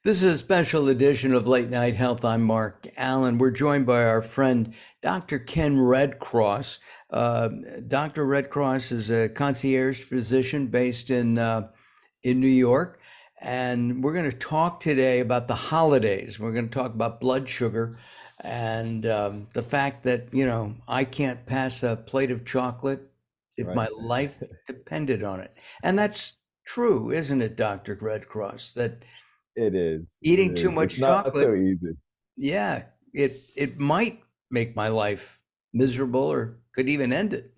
This is a special edition of Late Night Health. I'm Mark Alyn. We're joined by our friend, Dr. Ken Redcross. Uh, Dr. Redcross is a concierge physician based in New York. And we're going to talk today about the holidays. We're going to talk about blood sugar and the fact that, I can't pass a plate of chocolate if Right. my life depended on it. And that's true, isn't it, Dr. Redcross? That It is. It eating too is. It's much not so chocolate, easy. yeah, it might make my life miserable or could even end it.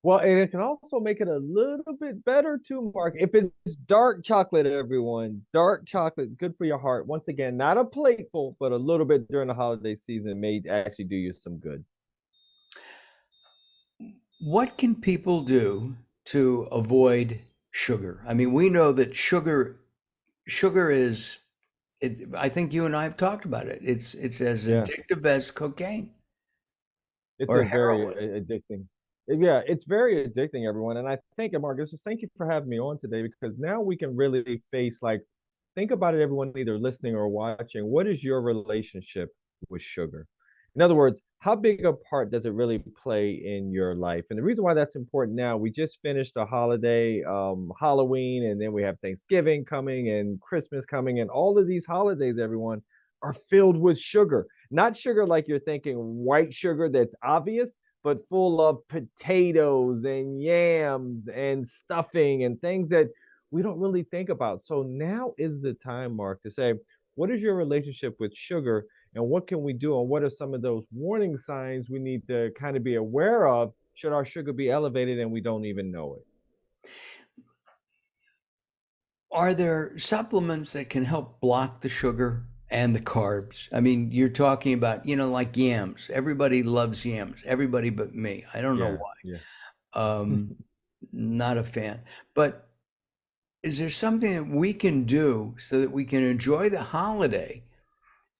Well, and it can also make it a little bit better too, Mark. If it's dark chocolate, everyone, dark chocolate, good for your heart. Once again, not a plateful, but a little bit during the holiday season may actually do you some good. What can people do to avoid sugar? I mean, we know that sugar is I think you and I have talked about it. It's as Yeah. addictive as cocaine It's or a very heroin. addicting. Yeah, it's very addicting, everyone. And I think, Marcus, just thank you for having me on today because now we can really face think about it, everyone either listening or watching. What is your relationship with sugar? In other words, how big a part does it really play in your life? And the reason why that's important now, we just finished a holiday, Halloween, and then we have Thanksgiving coming and Christmas coming, and all of these holidays, everyone, are filled with sugar. Not sugar like you're thinking white sugar that's obvious, but full of potatoes and yams and stuffing and things that we don't really think about. So now is the time, Mark, to say, what is your relationship with sugar and what can we do? And what are some of those warning signs we need to kind of be aware of should our sugar be elevated and we don't even know it? Are there supplements that can help block the sugar and the carbs? I mean, you're talking about, like yams. Everybody loves yams, everybody but me. I don't know Yeah, yeah. why. Not a fan. But is there something that we can do so that we can enjoy the holiday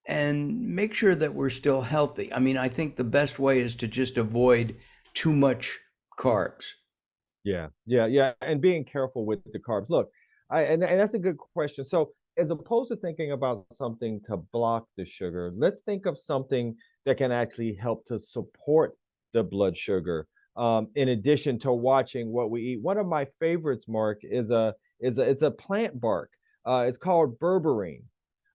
and make sure that we're still healthy? I mean, I think the best way is to just avoid too much carbs. Yeah, yeah, yeah. And being careful with the carbs. Look, and that's a good question. So as opposed to thinking about something to block the sugar, let's think of something that can actually help to support the blood sugar. In addition to watching what we eat. One of my favorites, Mark, it's a plant bark. It's called berberine.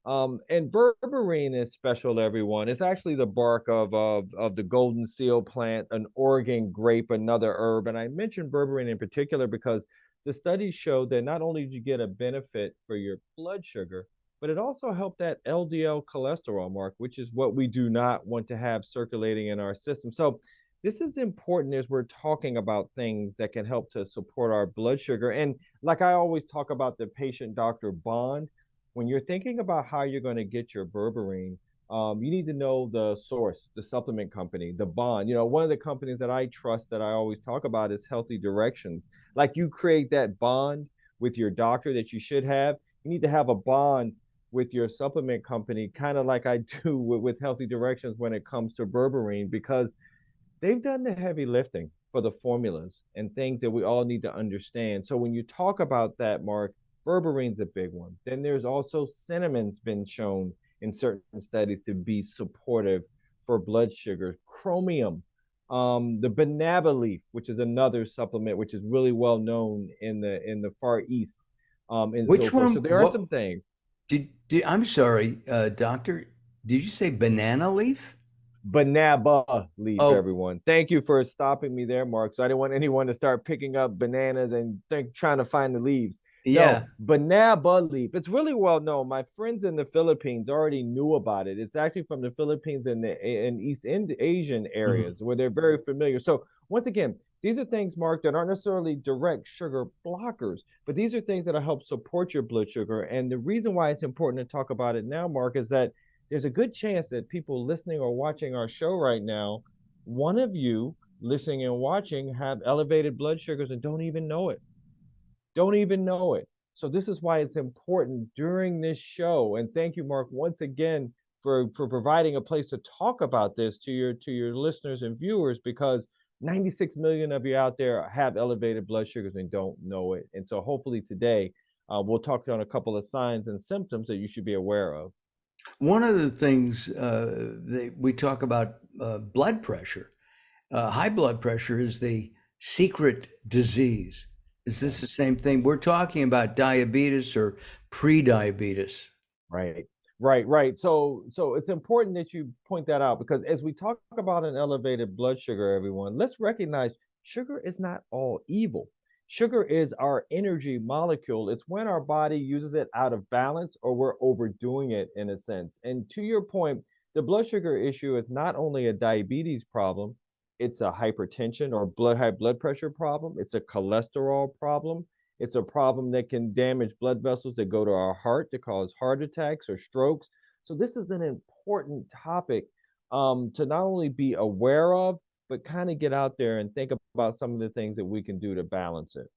And berberine is special to everyone. It's actually the bark of the golden seal plant, an Oregon grape, another herb. And I mentioned berberine in particular because the studies showed that not only did you get a benefit for your blood sugar, but it also helped that LDL cholesterol, Mark, which is what we do not want to have circulating in our system. So this is important as we're talking about things that can help to support our blood sugar. And like I always talk about the patient doctor bond, when you're thinking about how you're going to get your berberine, you need to know the source, the supplement company, the bond. One of the companies that I trust that I always talk about is Healthy Directions. Like you create that bond with your doctor that you should have. You need to have a bond with your supplement company, kind of like I do with Healthy Directions when it comes to berberine, because they've done the heavy lifting for the formulas and things that we all need to understand. So when you talk about that, Mark, berberine's a big one. Then there's also cinnamon's been shown in certain studies to be supportive for blood sugar. Chromium, the banana leaf, which is another supplement which is really well known in the Far East, and so Which forth. So one? there are What some things. I'm sorry, doctor, did you say banana leaf? Banaba leaf, Oh, everyone. Thank you for stopping me there, Mark. So I didn't want anyone to start picking up bananas and trying to find the leaves. No, yeah. banaba leaf. It's really well known. My friends in the Philippines already knew about it. It's actually from the Philippines and the in East Asian Mhm. areas where they're very familiar. So once again, these are things, Mark, that aren't necessarily direct sugar blockers, but these are things that help support your blood sugar. And the reason why it's important to talk about it now, Mark, is that there's a good chance that people listening or watching our show right now, one of you listening and watching have elevated blood sugars and don't even know it. Don't even know it. So this is why it's important during this show. And thank you, Mark, once again for providing a place to talk about this to your listeners and viewers, because 96 million of you out there have elevated blood sugars and don't know it. And so hopefully today We'll talk on a couple of signs and symptoms that you should be aware of. One of the things we talk about blood pressure. High blood pressure is the secret disease. Is Yeah. this the same thing? We're talking about diabetes or pre-diabetes. Right. Right. So it's important that you point that out because as we talk about an elevated blood sugar, everyone, let's recognize sugar is not all evil. Sugar is our energy molecule. It's when our body uses it out of balance or we're overdoing it in a sense. And to your point, the blood sugar issue is not only a diabetes problem, it's a hypertension or high blood pressure problem, it's a cholesterol problem. It's a problem that can damage blood vessels that go to our heart to cause heart attacks or strokes. So this is an important topic to not only be aware of, but kind of get out there and think about some of the things that we can do to balance it.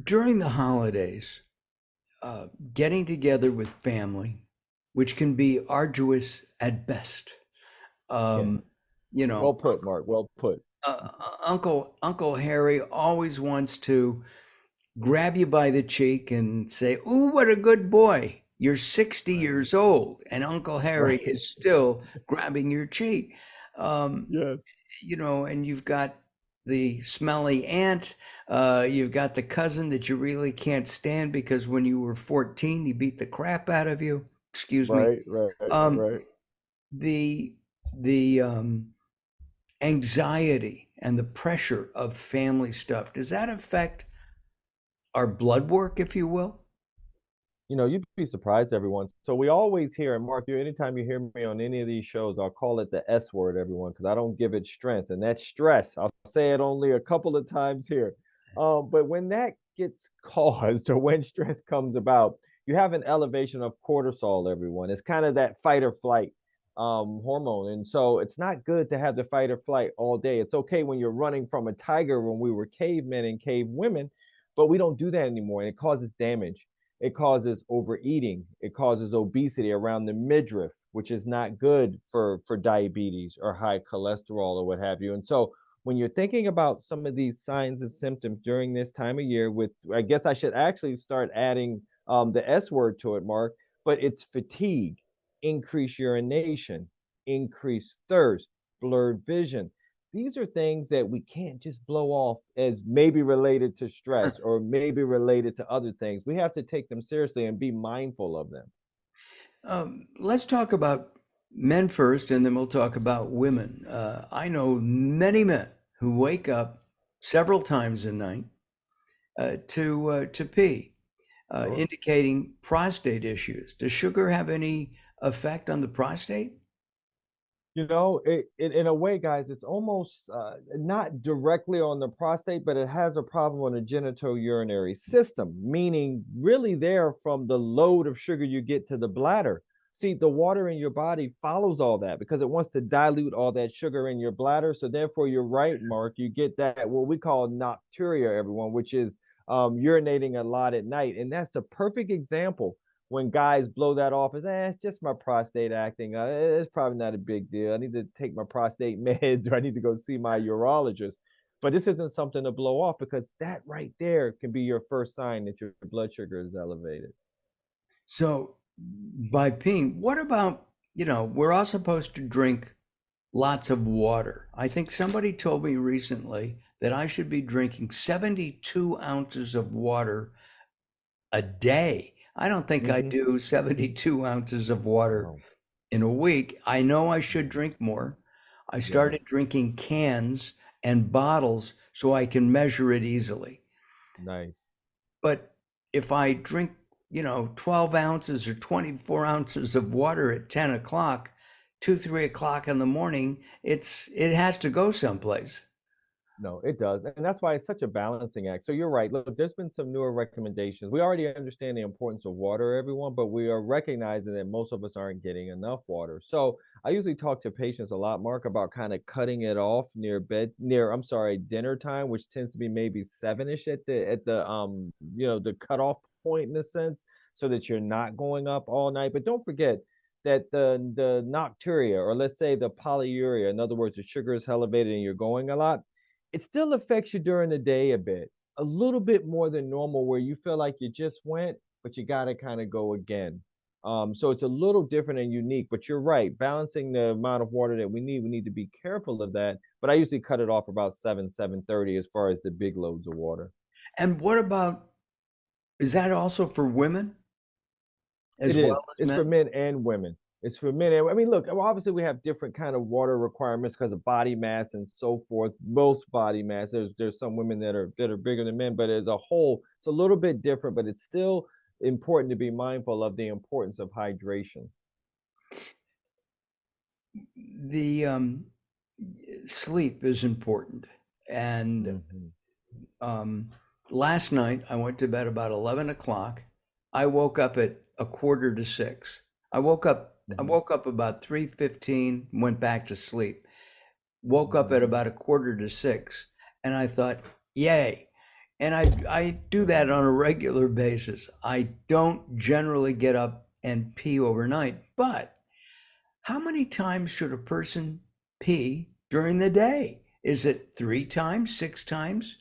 During the holidays, getting together with family, which can be arduous at best. Yeah. Um, you Well know, put, Mark. Well put. Uncle Harry always wants to grab you by the cheek and say, "Ooh, what a good boy. You're 60 Right. years old." And Uncle Harry Right. is still grabbing your cheek. Um, Yes. and you've got the smelly aunt. You've got the cousin that you really can't stand because when you were 14, he beat the crap out of you. Excuse me. Right. Right. Um, Right. the the anxiety and the pressure of family stuff, does that affect our blood work, if you will? You'd be surprised, everyone. So we always hear, and Mark, anytime you hear me on any of these shows, I'll call it the S word, everyone, because I don't give it strength, and that's stress. I'll say it only a couple of times here. But when that gets caused or when stress comes about, you have an elevation of cortisol, everyone. It's kind of that fight or flight hormone. And so it's not good to have the fight or flight all day. It's okay when you're running from a tiger when we were cavemen and cave women, but we don't do that anymore, and it causes damage. It causes overeating. It causes obesity around the midriff, which is not good for diabetes or high cholesterol or what have you. And so when you're thinking about some of these signs and symptoms during this time of year, with I guess I should actually start adding the S word to it, Mark, but it's fatigue, increased urination, increased thirst, blurred vision. These are things that we can't just blow off as maybe related to stress or maybe related to other things. We have to take them seriously and be mindful of them. Let's talk about men first, and then we'll talk about women. I know many men who wake up several times a night to pee, Sure. indicating prostate issues. Does sugar have any effect on the prostate? In a way, guys, it's almost not directly on the prostate, but it has a problem on the genitourinary system, meaning really there from the load of sugar you get to the bladder. See, the water in your body follows all that because it wants to dilute all that sugar in your bladder. So therefore, you're right, Mark. You get that what we call nocturia, everyone, which is urinating a lot at night, and that's the perfect example when guys blow that off as, it's just my prostate acting. It's probably not a big deal. I need to take my prostate meds or I need to go see my urologist. But this isn't something to blow off because that right there can be your first sign that your blood sugar is elevated. So, by peeing, what about, we're all supposed to drink lots of water. I think somebody told me recently that I should be drinking 72 ounces of water a day. I don't think I Hmm. do 72 ounces of water Oh, in a week. I know I should drink more. I yeah, started drinking cans and bottles so I can measure it easily. nice. But if I drink, 12 ounces or 24 ounces of water at 10 o'clock, 2, 3 o'clock in the morning, it has to go someplace. No, it does. And that's why it's such a balancing act. So you're right. Look, there's been some newer recommendations. We already understand the importance of water, everyone, but we are recognizing that most of us aren't getting enough water. So I usually talk to patients a lot, Mark, about kind of cutting it off I'm sorry, dinner time, which tends to be maybe 7-ish the cutoff point in a sense, so that you're not going up all night. But don't forget that the nocturia, or let's say the polyuria, in other words, the sugar is elevated and you're going a lot, it still affects you during the day a bit. a little bit more than normal where you feel like you just went, but you got to kind of go again. So it's a little different and unique, but you're right. Balancing the amount of water that we need to be careful of that. But I usually cut it off about 7:30 as far as the big loads of water. And what about, is that also for women It as well is. as It's men? for men and women. It's for men. I mean, look, well, obviously we have different kind of water requirements because of body mass and so forth. Most body mass. There's some women that are bigger than men, but as a whole, it's a little bit different. But it's still important to be mindful of the importance of hydration. The sleep is important. And Hmm. um, last night I went to bed about 11 o'clock. I woke up at a quarter to six. I Hmm. woke up about 3:15, went back to sleep. Woke up Hmm. at about a quarter to six, and I thought, yay. And I do that on a regular basis. I don't generally get up and pee overnight, but how many times should a person pee during the day? Is it 3 times, 6 times?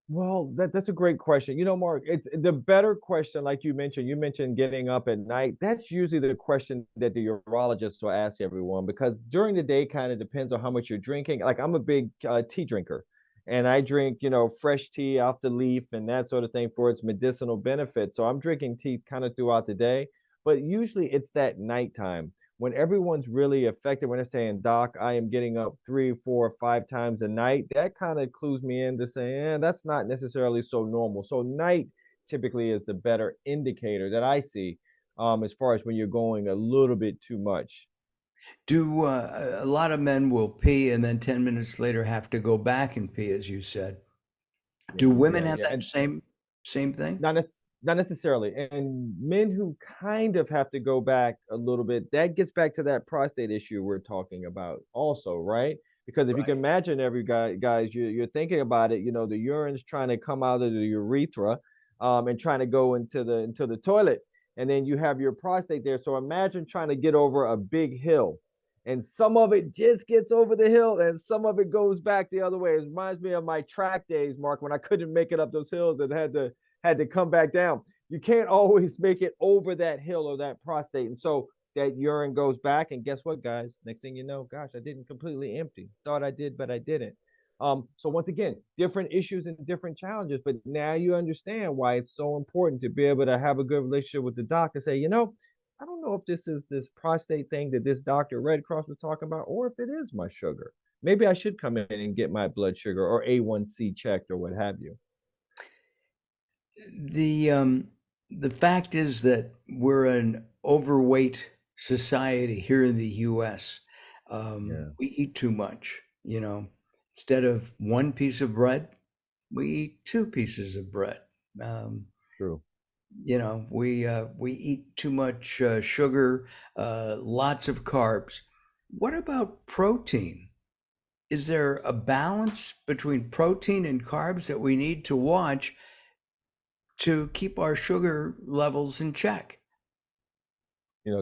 Well, that's a great question. Mark, it's the better question, like you mentioned. You mentioned getting up at night. That's usually the question that the urologist will ask everyone because during the day kind of depends on how much you're drinking. Like I'm a big tea drinker, and I drink, fresh tea off the leaf and that sort of thing for its medicinal benefits. So I'm drinking tea kind of throughout the day, but usually it's that nighttime when everyone's really affected, when they're saying, Doc, I am getting up 3, 4, 5 times a night, that kind of clues me into saying, that's not necessarily so normal. So night typically is the better indicator that I see, as far as when you're going a little bit too much. Do a lot of men will pee and then 10 minutes later have to go back and pee, as you said. Do Yeah, women yeah, have yeah. that And same thing? not necessarily. And men who kind of have to go back a little bit, that gets back to that prostate issue we're talking about also, right? Because if you can Right. imagine every guys, you're thinking about it, the urine's trying to come out of the urethra, and trying to go into the toilet. And then you have your prostate there. So imagine trying to get over a big hill. And some of it just gets over the hill and some of it goes back the other way. It reminds me of my track days, Mark, when I couldn't make it up those hills and had to come back down. You can't always make it over that hill or that prostate. And so that urine goes back. And guess what, guys? Next thing you know, gosh, I didn't completely empty. Thought I did, but I didn't. So once again, different issues and different challenges. But now you understand why it's so important to be able to have a good relationship with the doctor. Say, I don't know if this is this prostate thing that this Dr. Redcross was talking about, or if it is my sugar. Maybe I should come in and get my blood sugar or A1C checked or what have you. The um, the fact is that we're an overweight society here in the U.S. Yeah, We eat too much, you know. Instead of one piece of bread, we eat two pieces of bread. Um, true. we eat too much sugar, lots of carbs. What about protein? Is there a balance between protein and carbs that we need to watch to keep our sugar levels in check?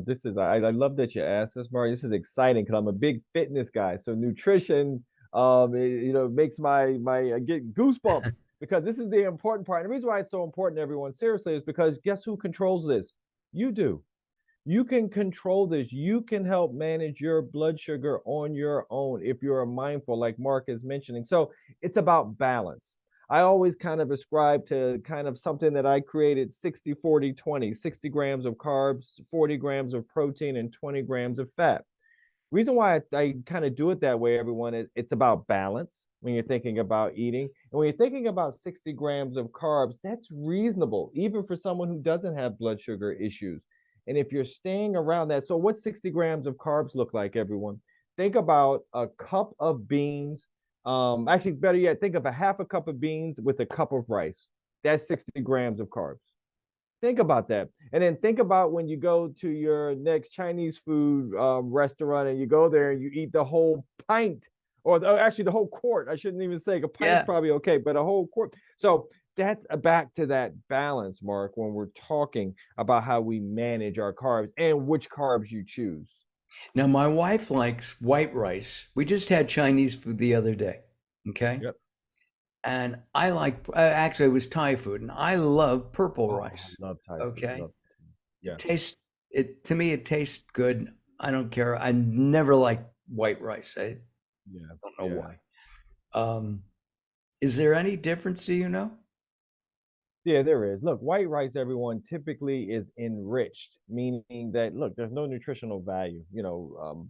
This is I love that you asked this, Mario. This is exciting because I'm a big fitness guy. So nutrition, makes my I get goosebumps because this is the important part. And the reason why it's so important, everyone, seriously, is because guess who controls this? You do. You can control this. You can help manage your blood sugar on your own if you're mindful, like Mark is mentioning. So it's about balance. I always kind of ascribe to kind of something that I created 60-40-20, 60 grams of carbs, 40 grams of protein, and 20 grams of fat. Reason why I kind of do it that way, everyone, is it's about balance when you're thinking about eating. And when you're thinking about 60 grams of carbs, that's reasonable, even for someone who doesn't have blood sugar issues. And if you're staying around that, so what 60 grams of carbs look like, everyone? Think about a cup of beans. Actually, better yet, think of a half a cup of beans with a cup of rice. That's 60 grams of carbs. Think about that. And then think about when you go to your next Chinese food restaurant and you go there and you eat the whole pint or actually the whole quart. I shouldn't even say a pint's Yeah. probably okay, but a whole quart. So that's back to that balance, Mark, when we're talking about how we manage our carbs and which carbs you choose. Now, my wife likes white rice. We just had Chinese food the other day. Okay. Yep. and I like actually it was Thai food, and I love purple Oh, I rice. love Thai food. Okay, Love it. it Yeah. tastes it to me. It tastes good. I don't care. I never liked white rice. I Yeah. don't know Yeah. why. Um, is there any difference? Do you know? Yeah, there is. Look, white rice, everyone, typically is enriched, meaning that, look, there's no nutritional value.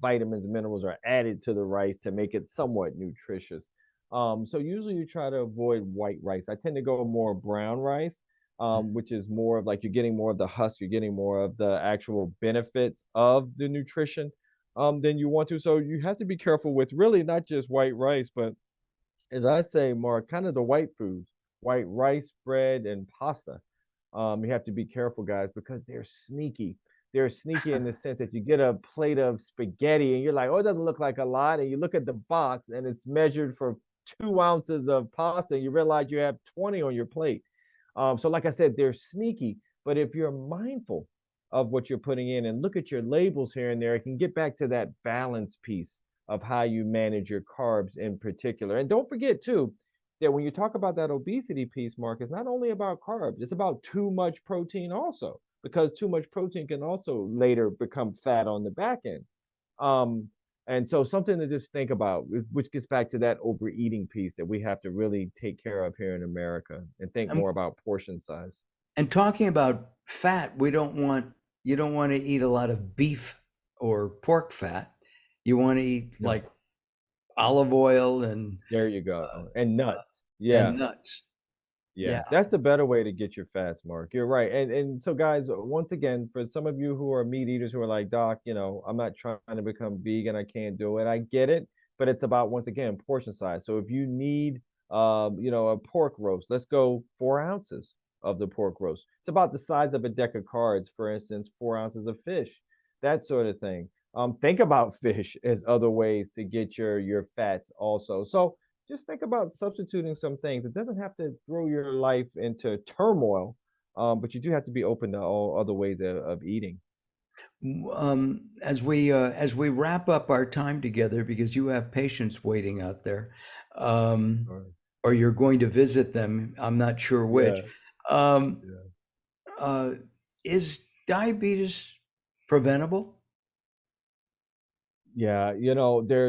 Vitamins and minerals are added to the rice to make it somewhat nutritious. So usually you try to avoid white rice. I tend to go more brown rice, which is more of like you're getting more of the husk, you're getting more of the actual benefits of the nutrition than you want to. So you have to be careful with really not just white rice, but as I say, Mark, kind of the white foods, white rice, bread, and pasta. You have to be careful, guys, because they're sneaky. They're sneaky in the sense that you get a plate of spaghetti and you're like, oh, it doesn't look like a lot. And you look at the box and it's measured for 2 ounces of pasta and you realize you have 20 on your plate. So, like I said, they're sneaky. But if you're mindful of what you're putting in and look at your labels here and there, it can get back to that balance piece of how you manage your carbs in particular. And don't forget, too, that when you talk about that obesity piece, Mark, it's not only about carbs, it's about too much protein also, because too much protein can also later become fat on the back end. Um, and so something to just think about, which gets back to that overeating piece that we have to really take care of here in America and think Um, more about portion size. and talking about fat, we don't want you don't want to eat a lot of beef or pork fat. You want to eat No, like olive oil there you go. And nuts. and Yeah. nuts. Yeah, Yeah. that's a better way to get your fats, Mark. You're right. And so guys, once again, for some of you who are meat eaters who are like, Doc, I'm not trying to become vegan, I can't do it. I get it, but it's about once again portion size. So if you need a pork roast, let's go 4 ounces of the pork roast. It's about the size of a deck of cards, for instance, 4 ounces of fish, that sort of thing. Think about fish as other ways to get your fats also. So just think about substituting some things. It doesn't have to throw your life into turmoil, but you do have to be open to all other ways of eating. As we wrap up our time together, because you have patients waiting out there, um, Right. or you're going to visit them, I'm not sure which. Yeah, Um, yeah. uh, is diabetes preventable? Yeah,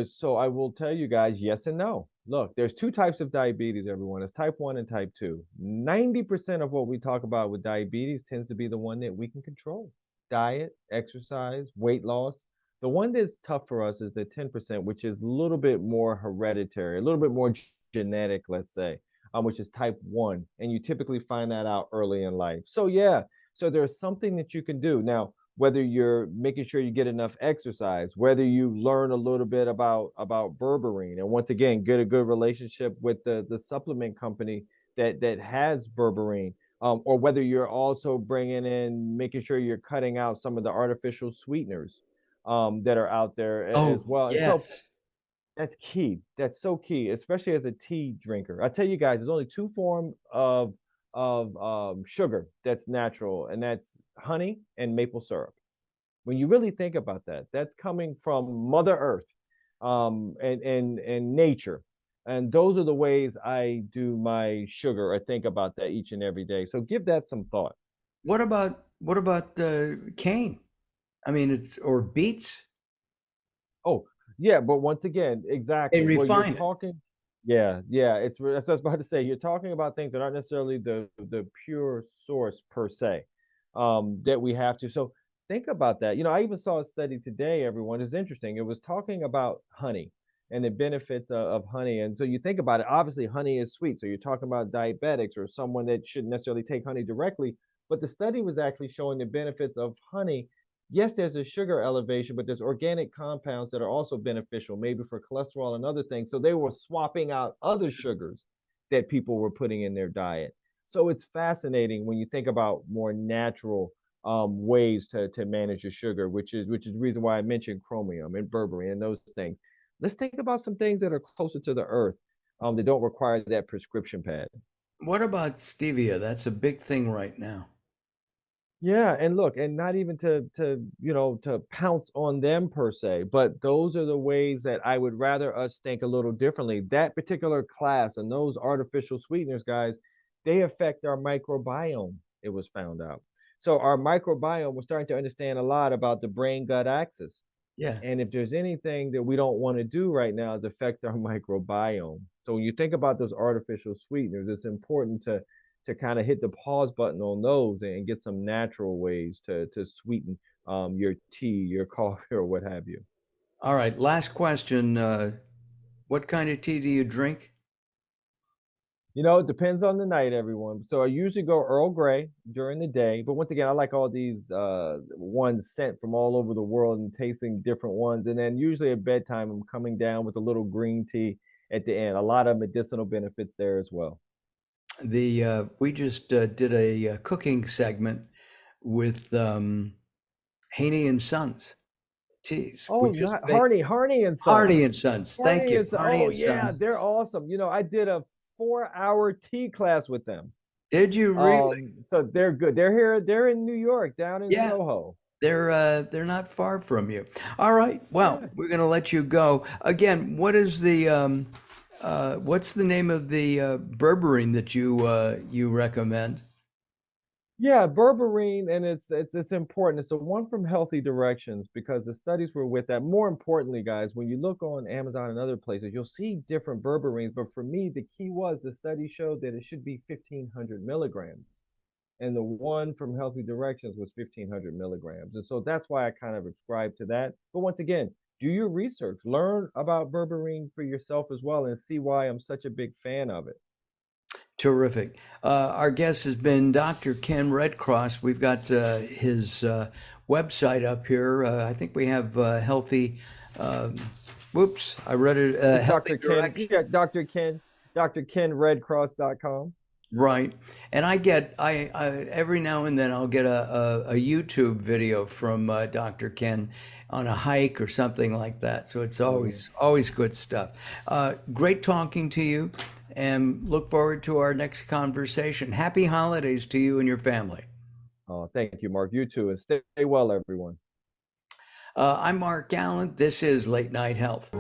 so I will tell you guys, yes and no. Look, there's two types of diabetes, everyone. It's type 1 and type 2. 90% of what we talk about with diabetes tends to be the one that we can control. Diet, exercise, weight loss. The one that's tough for us is the 10%, which is a little bit more hereditary, a little bit more genetic, let's say, which is type 1. And you typically find that out early in life. So, yeah, so there's something that you can do. Now, whether you're making sure you get enough exercise, whether you learn a little bit about berberine, and once again, get a good relationship with the supplement company that has berberine, or whether you're also bringing in, making sure you're cutting out some of the artificial sweeteners that are out there as Oh, well. And so yes. that's key. That's so key, especially as a tea drinker. I tell you guys, there's only two forms of sugar that's natural, and that's honey and maple syrup. When you really think about that, that's coming from Mother Earth, and nature, and those are the ways I do my sugar or think about that each and every day. So give that some thought. What about cane? I mean, it's or beets. Oh, yeah, but once again, They exactly. Well, you're refine it. talking, yeah, yeah. That's what I was about to say. You're talking about things that aren't necessarily the pure source per se, that we have to. So think about that. I even saw a study today. Everyone is interesting. It was talking about honey and the benefits of honey. And so you think about it. Obviously, honey is sweet. So you're talking about diabetics or someone that shouldn't necessarily take honey directly. But the study was actually showing the benefits of honey. Yes, there's a sugar elevation, but there's organic compounds that are also beneficial, maybe for cholesterol and other things. So they were swapping out other sugars that people were putting in their diet. So it's fascinating when you think about more natural ways to manage your sugar, which is the reason why I mentioned chromium and berberine and those things. Let's think about some things that are closer to the earth, that don't require that prescription pad. What about stevia? That's a big thing right now. Yeah, and look, and not even to pounce on them per se, but those are the ways that I would rather us think a little differently. That particular class and those artificial sweeteners, guys, they affect our microbiome, it was found out. So our microbiome, we're starting to understand a lot about the brain gut axis. Yeah. And if there's anything that we don't want to do right now is affect our microbiome. So when you think about those artificial sweeteners, it's important to kind of hit the pause button on those and get some natural ways to sweeten your tea, your coffee, or what have you. All right. Last question. What kind of tea do you drink? It depends on the night, everyone. So I usually go Earl Grey during the day, but once again, I like all these ones sent from all over the world and tasting different ones. And then usually at bedtime, I'm coming down with a little green tea at the end. A lot of medicinal benefits there as well. We just did a cooking segment with Haney and Sons teas, Oh, which is not Harney and Hardy Sons. and Sons. Thank you, Hardy Oh and yeah, Sons. they're awesome. I did a 4-hour tea class with them. Did you really? So they're good. They're here. They're in New York, down in Yeah, Soho. they're not far from you. All right. Well, Yeah. we're gonna let you go. Again, what's the name of the berberine that you recommend? Yeah, berberine, and it's important. It's the one from Healthy Directions because the studies were with that. More importantly, guys, when you look on Amazon and other places, you'll see different berberines. But for me, the key was the study showed that it should be 1,500 milligrams, and the one from Healthy Directions was 1,500 milligrams. And so that's why I kind of ascribe to that. But once again, do your research, learn about berberine for yourself as well, and see why I'm such a big fan of it. Terrific. Our guest has been Dr. Ken Redcross. We've got his website up here. I think we have healthy. Um, whoops, I read it. It's Healthy Dr. Ken, direction. yeah, drkenredcross.com. Right. And I every now and then I'll get a YouTube video from Dr. Ken on a hike or something like that. So it's always good stuff. Great talking to you, and look forward to our next conversation. Happy holidays to you and your family. Oh, thank you, Mark. You too, and stay well, everyone. I'm Mark Allen. This is Late Night Health.